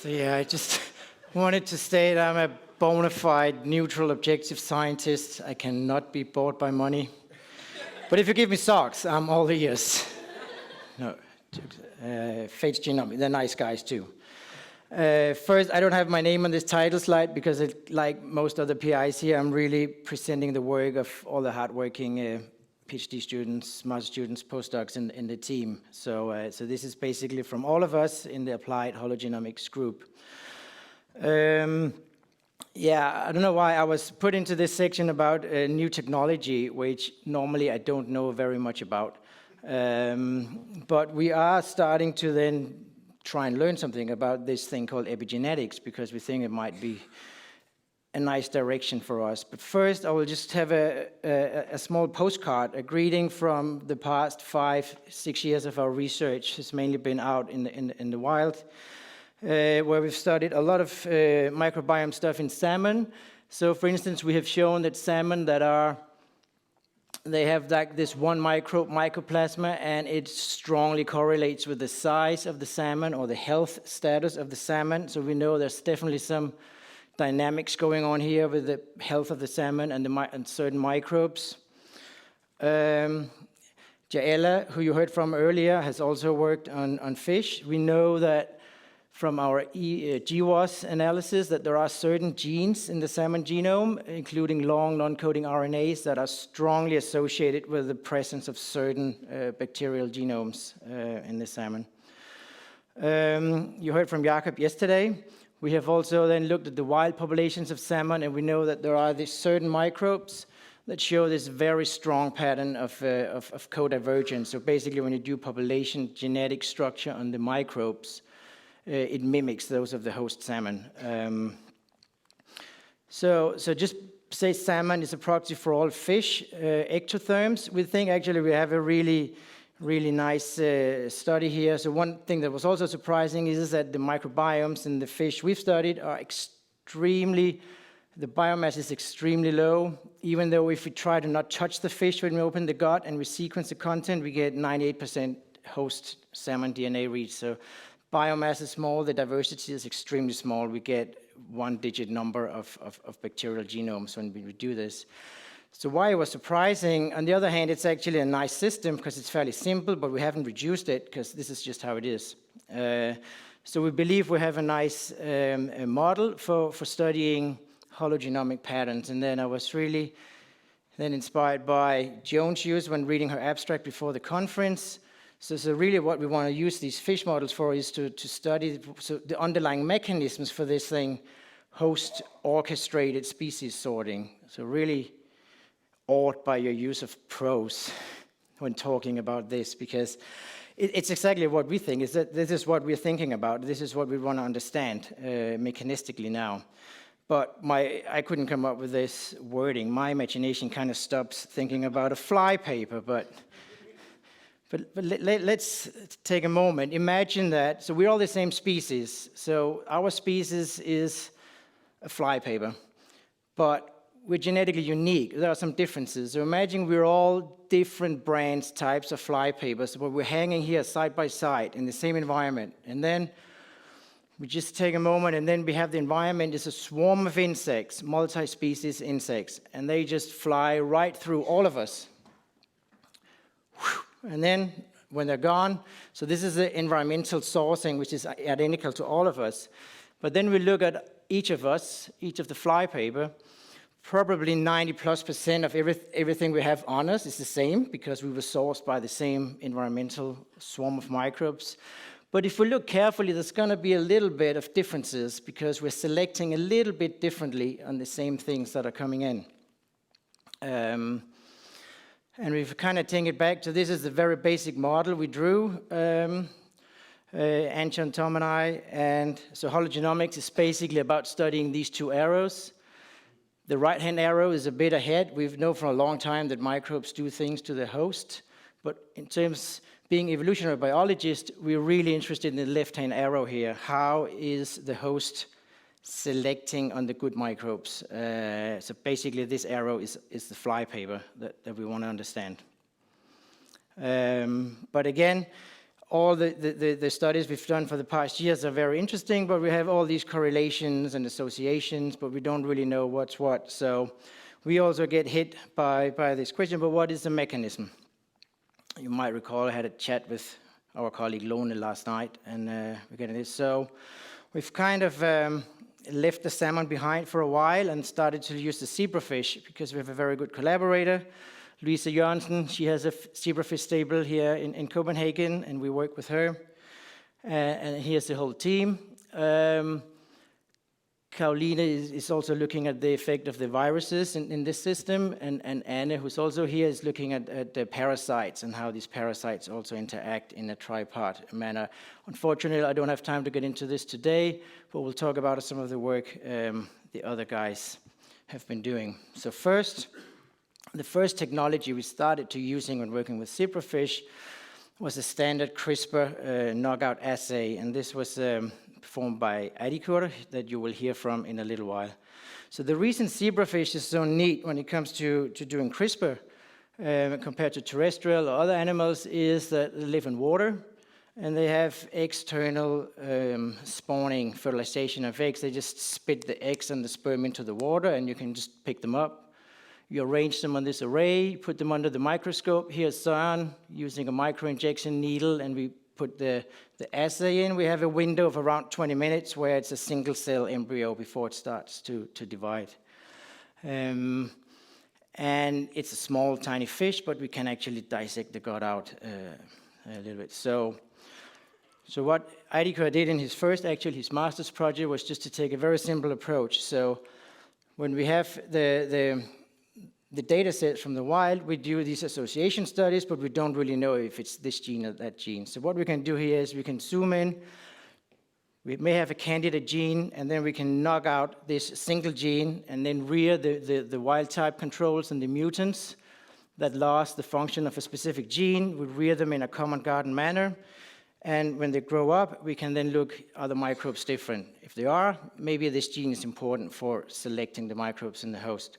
So yeah, I just wanted to state I'm a bona fide, neutral, objective scientist. I cannot be bought by money. But if you give me socks, I'm all ears. No, Phage Genomics, they're nice guys too. First, I don't have my name on this title slide because, like most other PIs here, I'm really presenting the work of all the hardworking PhD students, master students, postdocs in the team. So this is basically from all of us in the Applied Hologenomics group. Yeah, I don't know why I was put into this section about new technology, which normally I don't know very much about. But we are starting to then try and learn something about this thing called epigenetics, because we think it might be a nice direction for us. But first, I will just have a small postcard, a greeting from the past 5-6 years of our research. It's mainly been out in the wild, where we've studied a lot of microbiome stuff in salmon. So, for instance, we have shown that salmon they have like this one mycoplasma, and it strongly correlates with the size of the salmon or the health status of the salmon. So we know there's definitely some dynamics going on here with the health of the salmon and certain microbes. Jaela, who you heard from earlier, has also worked on fish. We know that from our GWAS analysis that there are certain genes in the salmon genome, including long non-coding RNAs, that are strongly associated with the presence of certain bacterial genomes in the salmon. You heard from Jakob yesterday. We have also then looked at the wild populations of salmon, and we know that there are these certain microbes that show this very strong pattern of co-divergence. So basically, when you do population genetic structure on the microbes, it mimics those of the host salmon. So just say salmon is a proxy for all fish, ectotherms. We think actually we have a really nice study here. So one thing that was also surprising is that the microbiomes in the fish we've studied are the biomass is extremely low, even though if we try to not touch the fish when we open the gut and we sequence the content, we get 98% host salmon DNA reads. So biomass is small, the diversity is extremely small. We get one-digit number of bacterial genomes when we do this. So why it was surprising, on the other hand, it's actually a nice system because it's fairly simple, but we haven't reduced it because this is just how it is. So we believe we have a nice model for studying hologenomic patterns. And then I was really then inspired by Joan's use when reading her abstract before the conference. So really what we want to use these fish models for is to study the underlying mechanisms for this thing, host orchestrated species sorting. So really awed by your use of prose when talking about this, because it's exactly what we think, is that this is what we're thinking about. This is what we want to understand mechanistically now. But I couldn't come up with this wording. My imagination kind of stops thinking about a fly paper, But let's take a moment. Imagine that, so we're all the same species. So our species is a flypaper, but we're genetically unique. There are some differences. So imagine we're all different brands, types of flypapers, but we're hanging here side by side in the same environment. And then we just take a moment, and then we have the environment is a swarm of insects, multi-species insects, and they just fly right through all of us. And then when they're gone, so this is the environmental sourcing, which is identical to all of us. But then we look at each of us, each of the flypaper, probably 90+% of everything we have on us is the same because we were sourced by the same environmental swarm of microbes. But if we look carefully, there's going to be a little bit of differences because we're selecting a little bit differently on the same things that are coming in. And we've kind of taken it back to this is the very basic model we drew, Antje, Tom, and I. And so hologenomics is basically about studying these two arrows. The right-hand arrow is a bit ahead. We've known for a long time that microbes do things to the host. But in terms of being evolutionary biologists, we're really interested in the left-hand arrow here. How is the host selecting on the good microbes? So basically this arrow is the flypaper that we want to understand. But again, all the studies we've done for the past years are very interesting, but we have all these correlations and associations, but we don't really know what's what. So we also get hit by this question, but what is the mechanism? You might recall I had a chat with our colleague Lone last night, and we're getting this. So we've kind of left the salmon behind for a while and started to use the zebrafish because we have a very good collaborator, Louise Jørgensen. She has a zebrafish stable here in Copenhagen, and we work with her. And here's the whole team. Caroline is also looking at the effect of the viruses in this system, and Anne, who's also here, is looking at the parasites and how these parasites also interact in a tripart manner. Unfortunately, I don't have time to get into this today, but we'll talk about some of the work the other guys have been doing. So first, the first technology we started to using when working with zebrafish was a standard CRISPR knockout assay, and this was performed by Adikur that you will hear from in a little while. So the reason zebrafish is so neat when it comes to doing CRISPR compared to terrestrial or other animals is that they live in water and they have external spawning, fertilization of eggs. They just spit the eggs and the sperm into the water and you can just pick them up. You arrange them on this array, put them under the microscope. Here's Søren using a microinjection needle, and we put the assay in. We have a window of around 20 minutes where it's a single cell embryo before it starts to divide. And it's a small, tiny fish, but we can actually dissect the gut out a little bit. So what Adikur did in his his master's project was just to take a very simple approach. So when we have the data sets from the wild, we do these association studies, but we don't really know if it's this gene or that gene. So what we can do here is we can zoom in. We may have a candidate gene, and then we can knock out this single gene and then rear the wild type controls and the mutants that lost the function of a specific gene. We rear them in a common garden manner. And when they grow up, we can then look, are the microbes different? If they are, maybe this gene is important for selecting the microbes in the host.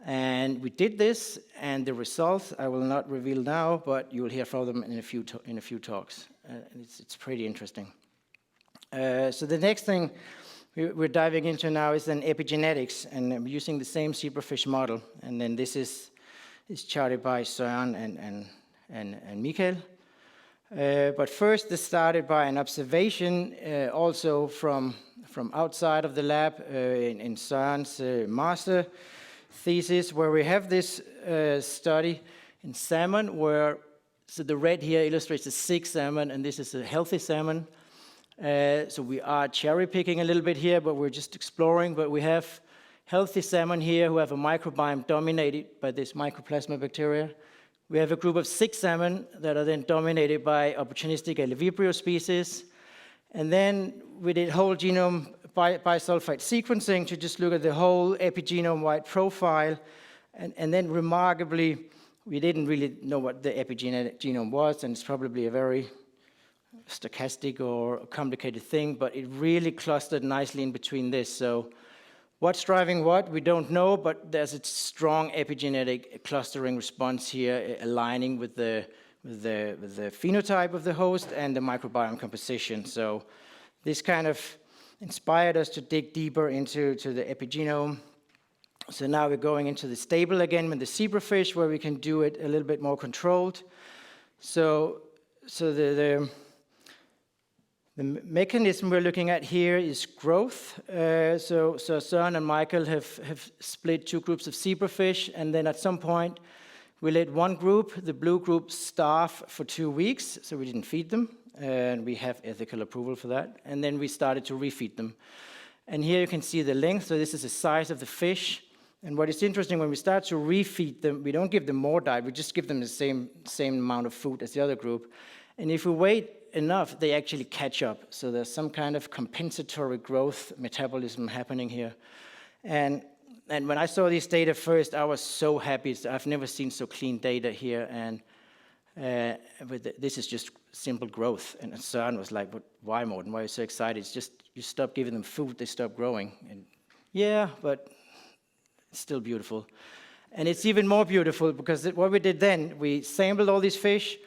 And we did this, and the results I will not reveal now, but you will hear from them in a few talks. It's pretty interesting. So the next thing we're diving into now is then epigenetics, and I'm using the same zebrafish model. And then this is charted by Søren and Michael. But first, this started by an observation, also from outside of the lab in Søren's master thesis, where we have this study in salmon where, so the red here illustrates a sick salmon and this is a healthy salmon. So we are cherry picking a little bit here, but we're just exploring. But we have healthy salmon here who have a microbiome dominated by this mycoplasma bacteria. We have a group of sick salmon that are then dominated by opportunistic Alevibrio species. And then we did whole genome bisulfite sequencing to just look at the whole epigenome-wide profile. And then remarkably, we didn't really know what the epigenetic genome was, and it's probably a very stochastic or complicated thing, but it really clustered nicely in between this. So what's driving what, we don't know, but there's a strong epigenetic clustering response here, aligning with the phenotype of the host and the microbiome composition. So this kind of inspired us to dig deeper into the epigenome. So now we're going into the stable again with the zebrafish, where we can do it a little bit more controlled. So the mechanism we're looking at here is growth. So Søren and Michael have split two groups of zebrafish, and then at some point we let one group, the blue group, starve for 2 weeks, so we didn't feed them. And we have ethical approval for that. And then we started to refeed them. And here you can see the length. So this is the size of the fish. And what is interesting, when we start to refeed them, we don't give them more diet. We just give them the same amount of food as the other group. And if we wait enough, they actually catch up. So there's some kind of compensatory growth metabolism happening here. And when I saw this data first, I was so happy. I've never seen so clean data here. And this is just simple growth. And Søren was like, but why, Morten? Why are you so excited? It's just you stop giving them food, they stop growing. And yeah, but it's still beautiful. And it's even more beautiful because what we did then, we sampled all these fish,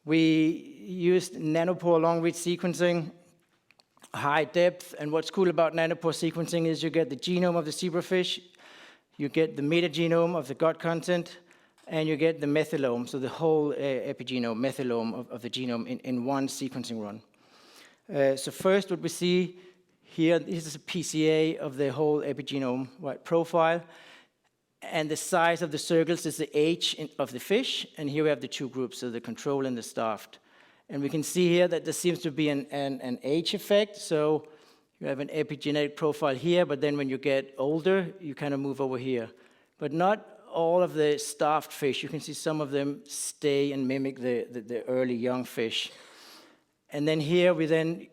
We used Nanopore long-read sequencing, high depth, and what's cool about Nanopore sequencing is you get the genome of the zebrafish, you get the metagenome of the gut content, and you get the methylome, so the whole epigenome, methylome of the genome in one sequencing run. So first what we see here, this is a PCA of the whole epigenome profile, and the size of the circles is the age of the fish, and here we have the two groups, so the control and the starved. And we can see here that there seems to be an age effect, so you have an epigenetic profile here, but then when you get older, you kind of move over here. But not all of the starved fish. You can see some of them stay and mimic the early young fish. And then here we then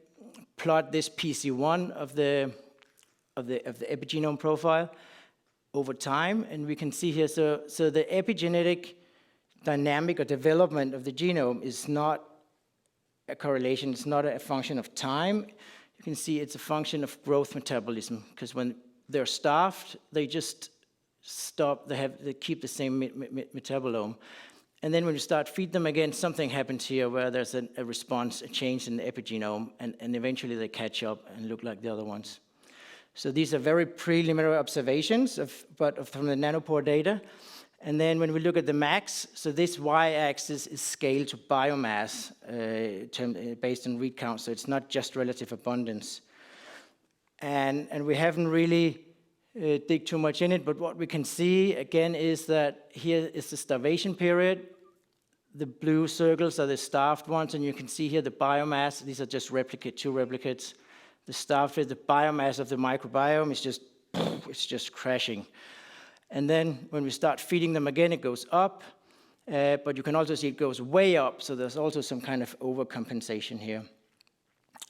plot this PC1 of the epigenome profile over time, and we can see here, so the epigenetic dynamic or development of the genome is not a correlation, it's not a function of time. You can see it's a function of growth metabolism, because when they're starved, they just stop, they keep the same metabolome. And then when you start feed them again, something happens here where there's a response, a change in the epigenome, and eventually they catch up and look like the other ones. So these are very preliminary observations from the Nanopore data. And then when we look at the max, so this y-axis is scaled to biomass based on read count, so it's not just relative abundance. And we haven't really dig too much in it, but what we can see again is that here is the starvation period. The blue circles are the starved ones, and you can see here the biomass. These are just two replicates. The starved, the biomass of the microbiome is just crashing. And then when we start feeding them again, it goes up, but you can also see it goes way up, so there's also some kind of overcompensation here.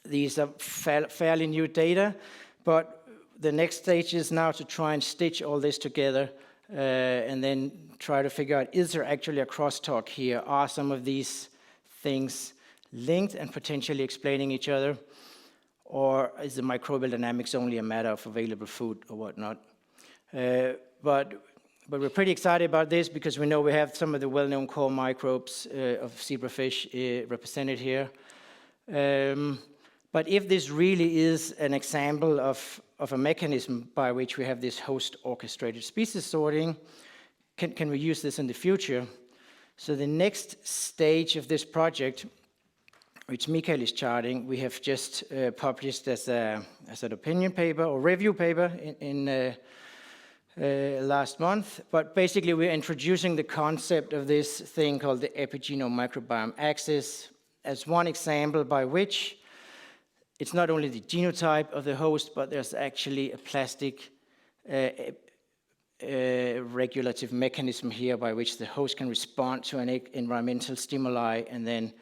These are fairly new data, but the next stage is now to try and stitch all this together and then try to figure out, is there actually a crosstalk here? Are some of these things linked and potentially explaining each other? Or is the microbial dynamics only a matter of available food or whatnot? But we're pretty excited about this because we know we have some of the well-known core microbes of zebrafish represented here. But if this really is an example of a mechanism by which we have this host orchestrated species sorting, can we use this in the future? So the next stage of this project, which Mikael is charting, we have just published as an opinion paper or review paper in last month. But basically we're introducing the concept of this thing called the epigenome microbiome axis as one example by which it's not only the genotype of the host, but there's actually a plastic regulative mechanism here by which the host can respond to an environmental stimuli and then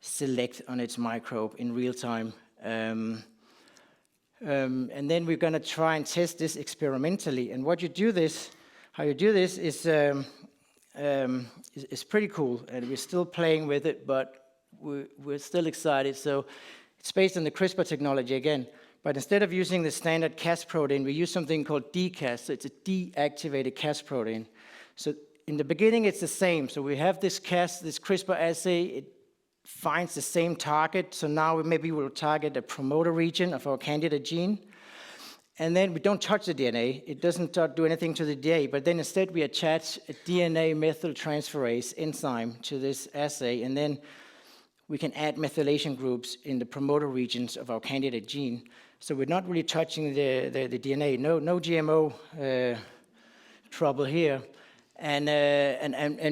select on its microbe in real time. And then we're going to try and test this experimentally. And how you do this is pretty cool. And we're still playing with it, but we're still excited. So it's based on the CRISPR technology again. But instead of using the standard Cas protein, we use something called dCas. So it's a deactivated Cas protein. So in the beginning, it's the same. So we have this Cas, this CRISPR assay. It finds the same target. So now maybe we'll target the promoter region of our candidate gene. And then we don't touch the DNA. It doesn't do anything to the DNA. But then instead, we attach a DNA methyltransferase enzyme to this assay. And then we can add methylation groups in the promoter regions of our candidate gene. So we're not really touching the DNA. No GMO trouble here. And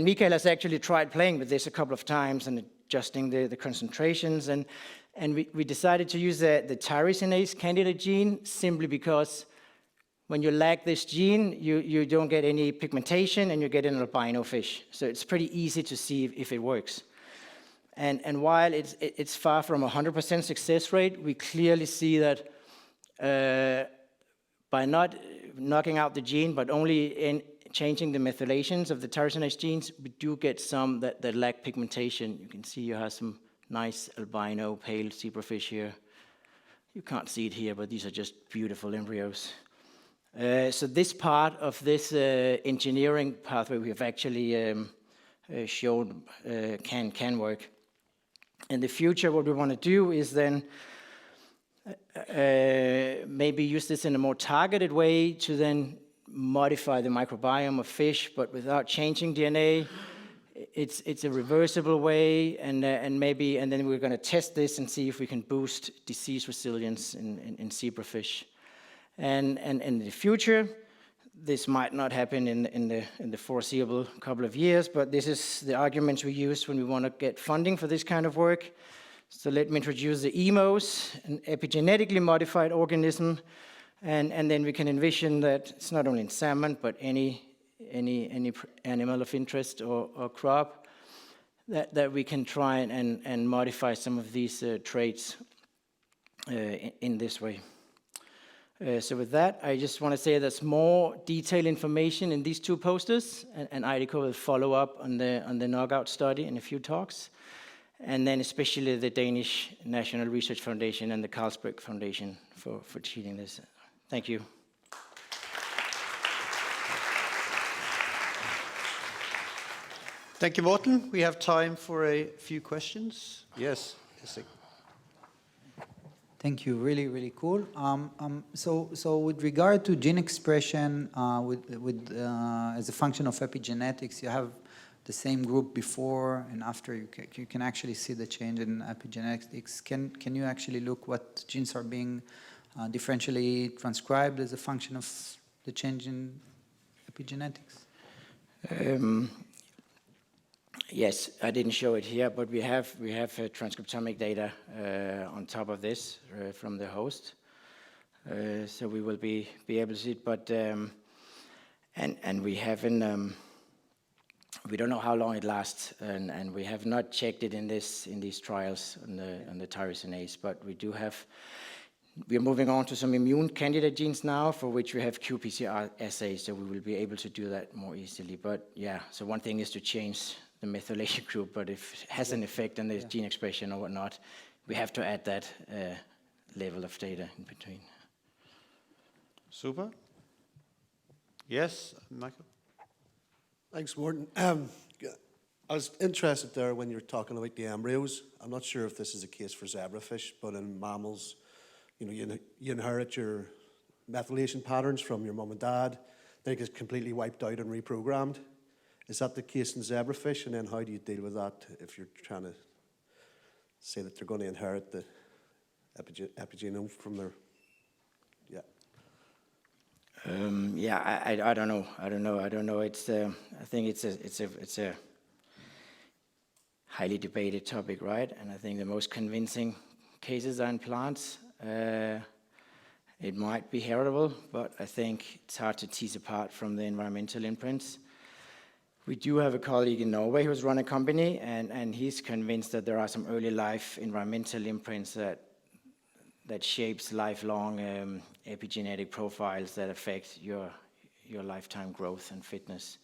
Mikael has actually tried playing with this a couple of times and adjusting the concentrations. And we decided to use the tyrosinase candidate gene simply because when you lack this gene, you don't get any pigmentation and you get an albino fish. So it's pretty easy to see if it works. And while it's far from 100% success rate, we clearly see that by not knocking out the gene, but only in changing the methylations of the tyrosinase genes, we do get some that lack pigmentation. You can see you have some nice albino pale zebrafish here. You can't see it here, but these are just beautiful embryos. So this part of this engineering pathway we have actually shown can work. In the future, what we want to do is then maybe use this in a more targeted way to then modify the microbiome of fish, but without changing DNA. It's a reversible way, and then we're going to test this and see if we can boost disease resilience in zebrafish. And in the future, this might not happen in the foreseeable couple of years, but this is the arguments we use when we want to get funding for this kind of work. So let me introduce the EMOS, an epigenetically modified organism, and then we can envision that it's not only in salmon, but any animal of interest or crop, that we can try and modify some of these traits in this way. So with that, I just want to say there's more detailed information in these two posters, and Eidiko will follow up on the knockout study in a few talks, and then especially the Danish National Research Foundation and the Carlsberg Foundation for cheating this. Thank you. Thank you, Morten. We have time for a few questions. Yes. Thank you. Really, really cool. So with regard to gene expression, as a function of epigenetics, you have the same group before and after. You can actually see the change in epigenetics. Can you actually look what genes are being differentially transcribed as a function of the change in epigenetics? Yes, I didn't show it here, but we have transcriptomic data on top of this from the host, so we will be able to see it. But and we haven't, we don't know how long it lasts, and we have not checked it in these trials on the tyrosinase. But we do have. We are moving on to some immune candidate genes now, for which we have qPCR assays, so we will be able to do that more easily. But yeah, so one thing is to change the methylation group, but if it has an effect on the gene expression or whatnot, we have to add that level of data in between. Super. Yes, Michael? Thanks, Morten. I was interested there when you were talking about the embryos. I'm not sure if this is a case for zebrafish, but in mammals, you inherit your methylation patterns from your mum and dad. They get completely wiped out and reprogrammed. Is that the case in zebrafish? And then how do you deal with that if you're trying to say that they're going to inherit the epigenome from their... Yeah, I don't know. It's I think it's a highly debated topic, right? And I think the most convincing cases are in plants. It might be heritable, but I think it's hard to tease apart from the environmental imprints. We do have a colleague in Norway who's run a company, and he's convinced that there are some early life environmental imprints that shapes lifelong epigenetic profiles that affect your lifetime growth and fitness.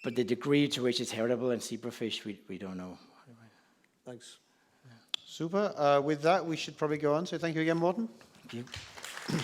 But the degree to which it's heritable in zebrafish, we don't know. Thanks. Super. With that, we should probably go on. So thank you again, Morten. Thank you.